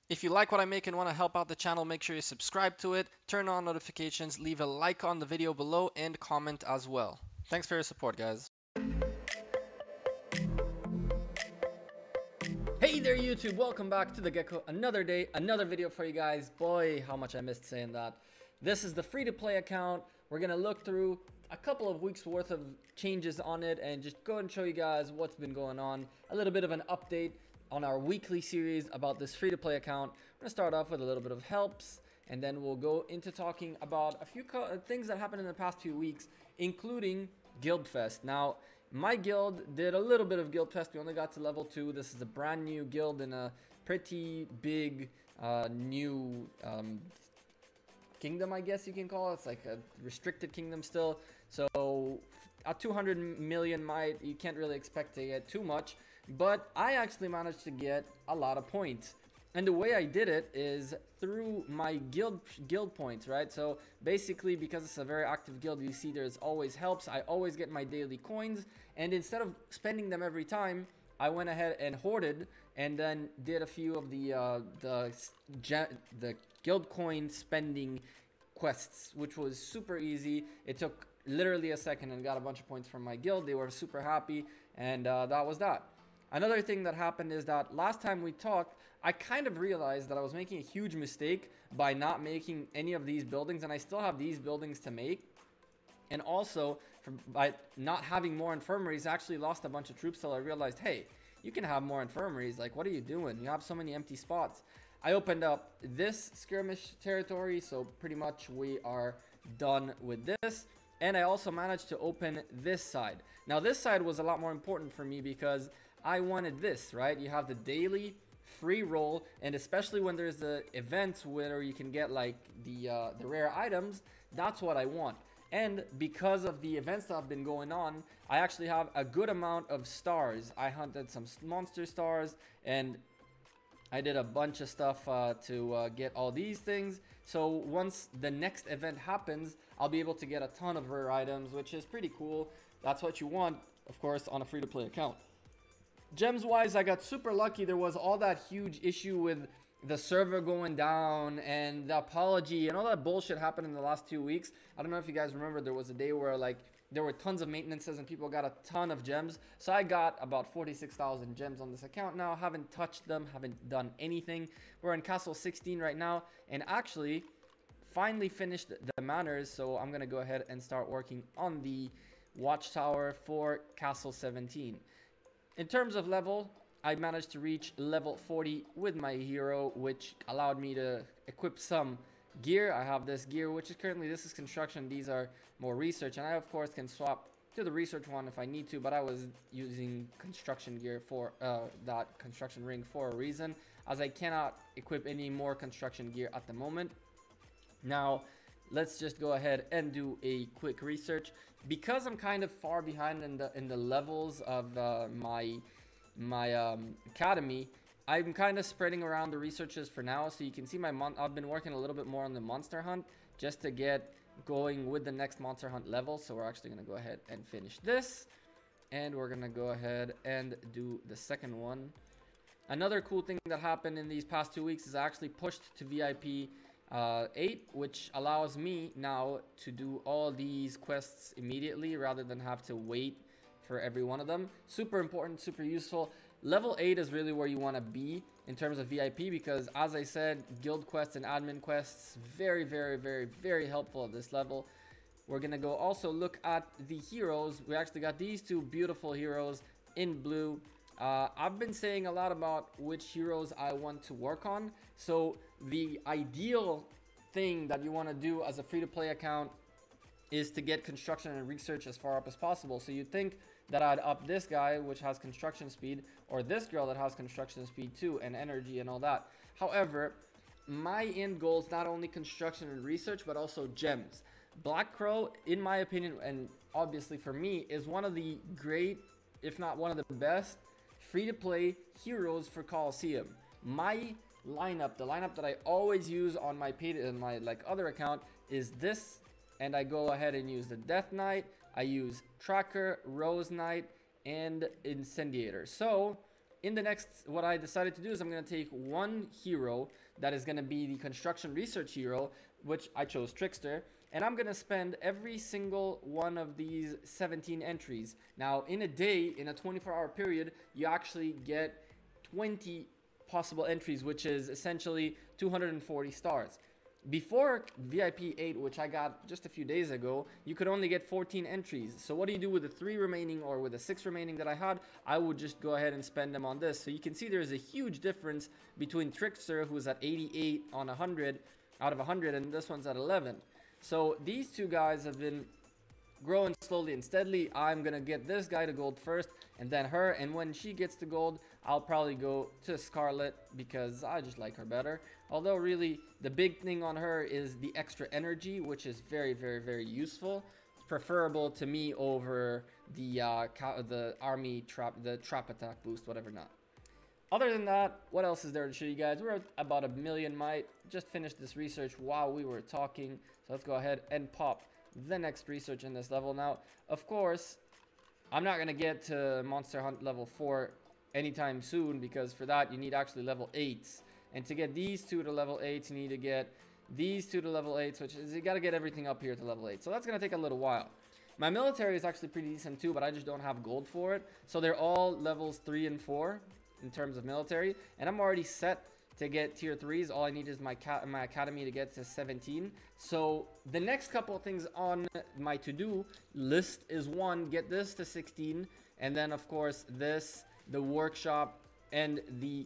If you like what I make and want to help out the channel, make sure you subscribe to it, turn on notifications, leave a like on the video below, and comment as well. Thanks for your support, guys. Hey there YouTube, welcome back to the Gecko. Another day, another video for you guys. Boy, how much I missed saying that. This is the free-to-play account. We're gonna look through a couple of weeks worth of changes on it and just go and show you guys what's been going on. A little bit of an update on our weekly series about this free-to-play account. We're gonna start off with a little bit of helps, and then we'll go into talking about a few things that happened in the past few weeks, including Guild Fest. Now, my guild did a little bit of Guild Fest. We only got to level 2. This is a brand new guild in a pretty big new kingdom, I guess you can call it. It's like a restricted kingdom still. So at 200 million might, you can't really expect to get too much. But I actually managed to get a lot of points. And the way I did it is through my guild points, right? So basically, because it's a very active guild, you see there's always helps. I always get my daily coins, and instead of spending them every time, I went ahead and hoarded, and then did a few of the guild coin spending quests, which was super easy. It took literally a second and got a bunch of points from my guild. They were super happy, and that was that. Another thing that happened is that last time we talked, I kind of realized that I was making a huge mistake by not making any of these buildings, and I still have these buildings to make. And also, by not having more infirmaries, I actually lost a bunch of troops till I realized, hey, you can have more infirmaries. Like, what are you doing? You have so many empty spots. I opened up this skirmish territory, so pretty much we are done with this. And I also managed to open this side. Now, this side was a lot more important for me because I wanted this, right? You have the daily free roll, and especially when there's the events where you can get like the rare items, that's what I want. And because of the events that have been going on, I actually have a good amount of stars. I hunted some monster stars, and I did a bunch of stuff to get all these things. So once the next event happens, I'll be able to get a ton of rare items, which is pretty cool. That's what you want, of course, on a free-to-play account. Gems wise, I got super lucky. There was all that huge issue with the server going down and the apology and all that bullshit happened in the last 2 weeks. I don't know if you guys remember, there was a day where like there were tons of maintenances and people got a ton of gems. So I got about 46,000 gems on this account now. Haven't touched them, haven't done anything. We're in Castle 16 right now, and actually finally finished the manors. So I'm gonna go ahead and start working on the watchtower for Castle 17. In terms of level, I managed to reach level 40 with my hero, which allowed me to equip some gear. I have this gear, which is currently, this is construction. These are more research, and I of course can swap to the research one if I need to, but I was using construction gear for that construction ring for a reason, as I cannot equip any more construction gear at the moment. Now, let's just go ahead and do a quick research. Because I'm kind of far behind in the levels of my academy, I'm kind of spreading around the researches for now. So you can see I've been working a little bit more on the monster hunt just to get going with the next monster hunt level. So we're actually going to go ahead and finish this, and we're going to go ahead and do the second one. Another cool thing that happened in these past 2 weeks is I actually pushed to VIP 8, which allows me now to do all these quests immediately rather than have to wait for every one of them. Super important, super useful. Level 8 is really where you want to be in terms of VIP, because as I said, guild quests and admin quests, very, very, very, very helpful at this level. We're gonna go also look at the heroes. We actually got these two beautiful heroes in blue. I've been saying a lot about which heroes I want to work on. So the ideal thing that you want to do as a free-to-play account is to get construction and research as far up as possible. So you'd think that I'd up this guy, which has construction speed, or this girl that has construction speed too, and energy and all that. However, my end goal is not only construction and research, but also gems. Black Crow, in my opinion, and obviously for me, is one of the great, if not one of the best, free-to-play heroes for Coliseum. My lineup, the lineup that I always use on my paid and my like other account, is this, and I go ahead and use the Death Knight. I use Tracker, Rose Knight, and Incendiator. So in the next, what I decided to do is I'm going to take one hero that is going to be the construction research hero, which I chose Trickster, and I'm going to spend every single one of these 17 entries. Now, in a day, in a 24-hour period, you actually get 20 possible entries, which is essentially 240 stars. Before VIP 8, which I got just a few days ago, you could only get 14 entries. So what do you do with the 3 remaining or with the 6 remaining that I had? I would just go ahead and spend them on this. So you can see there's a huge difference between Trickster, who's at 88 on 100 out of 100, and this one's at 11. So these two guys have been growing slowly and steadily. I'm gonna get this guy to gold first and then her, and when she gets to gold, I'll probably go to Scarlet because I just like her better. Although really the big thing on her is the extra energy, which is very, very, very useful. It's preferable to me over the army trap, the trap attack boost, whatever not. Other than that, what else is there to show you guys? We're at about 1 million might. Just finished this research while we were talking, so let's go ahead and pop the next research in this level. Now, of course, I'm not gonna get to Monster Hunt level 4 anytime soon, because for that you need actually level 8s, and to get these two to level 8s you need to get these two to level 8s, which is, you got to get everything up here to level 8, so that's gonna take a little while. My military is actually pretty decent too, but I just don't have gold for it, so they're all levels 3 and 4 in terms of military, and I'm already set to get tier 3s. All I need is my academy to get to 17. So the next couple of things on my to-do list is, one, get this to 16, and then of course this, the workshop, and the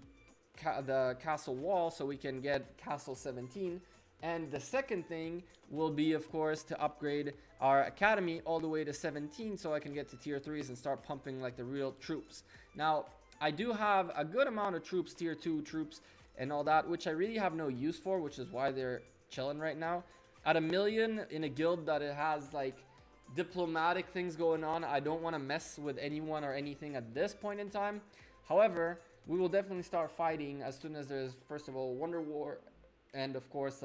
castle wall, so we can get castle 17. And the second thing will be, of course, to upgrade our academy all the way to 17, so I can get to tier 3s and start pumping like the real troops. Now, I do have a good amount of troops, tier 2 troops and all that, which I really have no use for, which is why they're chilling right now. At 1 million in a guild that it has like diplomatic things going on, I don't want to mess with anyone or anything at this point in time. However, we will definitely start fighting as soon as there's, first of all, Wonder War, and of course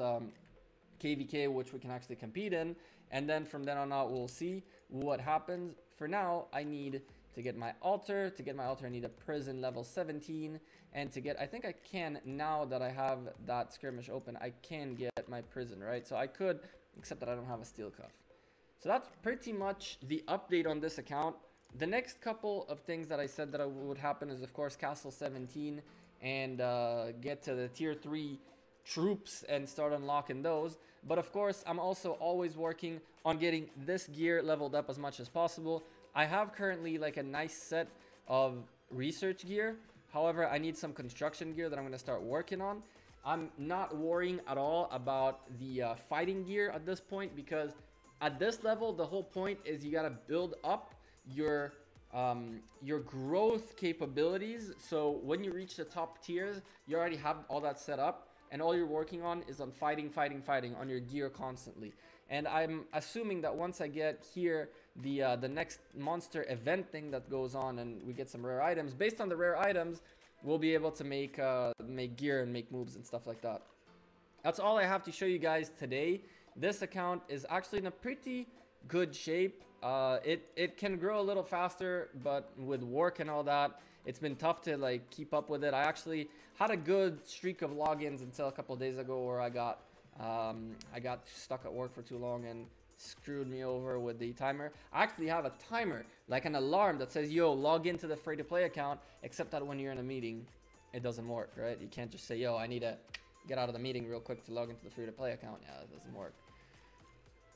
KVK, which we can actually compete in, and then from then on out we'll see what happens. For now, I need to get my altar. To get my altar, I need a prison level 17, and to get, I think I can, now that I have that skirmish open, I can get my prison, right? So I could, except that I don't have a steel cuff. So that's pretty much the update on this account. The next couple of things that I said that would happen is, of course, castle 17 and get to the tier 3 troops and start unlocking those. But of course, I'm also always working on getting this gear leveled up as much as possible. I have currently like a nice set of research gear. However, I need some construction gear that I'm going to start working on. I'm not worrying at all about the fighting gear at this point, because at this level, the whole point is you got to build up your growth capabilities. So when you reach the top tiers, you already have all that set up, and all you're working on is on fighting on your gear constantly. And I'm assuming that once I get here the next monster event thing that goes on and we get some rare items, based on the rare items, we'll be able to make gear and make moves and stuff like that. That's all I have to show you guys today. This account is actually in a pretty good shape. It can grow a little faster, but with work and all that, it's been tough to like keep up with it. I actually had a good streak of logins until a couple of days ago, where I got stuck at work for too long and screwed me over with the timer. I actually have a timer, like an alarm that says, yo, log into the free-to-play account, except that when you're in a meeting, it doesn't work, right? You can't just say, yo, I need to get out of the meeting real quick to log into the free-to-play account. Yeah, it doesn't work.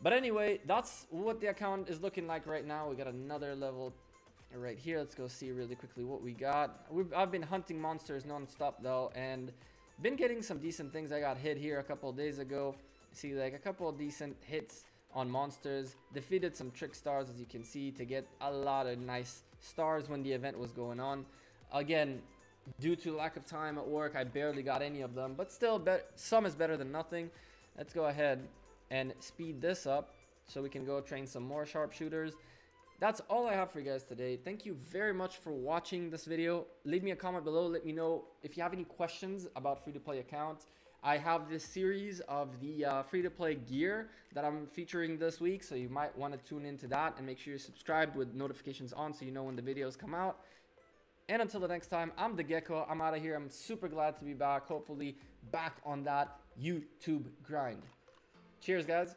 But anyway, that's what the account is looking like right now. We got another level right here. Let's go see really quickly what we got. I've been hunting monsters non-stop though, and been getting some decent things. I got hit here a couple of days ago. See, like a couple of decent hits on monsters. Defeated some trick stars, as you can see, to get a lot of nice stars when the event was going on. Again, due to lack of time at work, I barely got any of them, but still, some is better than nothing. Let's go ahead and speed this up so we can go train some more sharpshooters. That's all I have for you guys today. Thank you very much for watching this video. Leave me a comment below. Let me know if you have any questions about free-to-play accounts. I have this series of the free-to-play gear that I'm featuring this week, so you might want to tune into that and make sure you're subscribed with notifications on so you know when the videos come out. And until the next time, I'm the Gecko. I'm out of here. I'm super glad to be back. Hopefully back on that YouTube grind. Cheers, guys.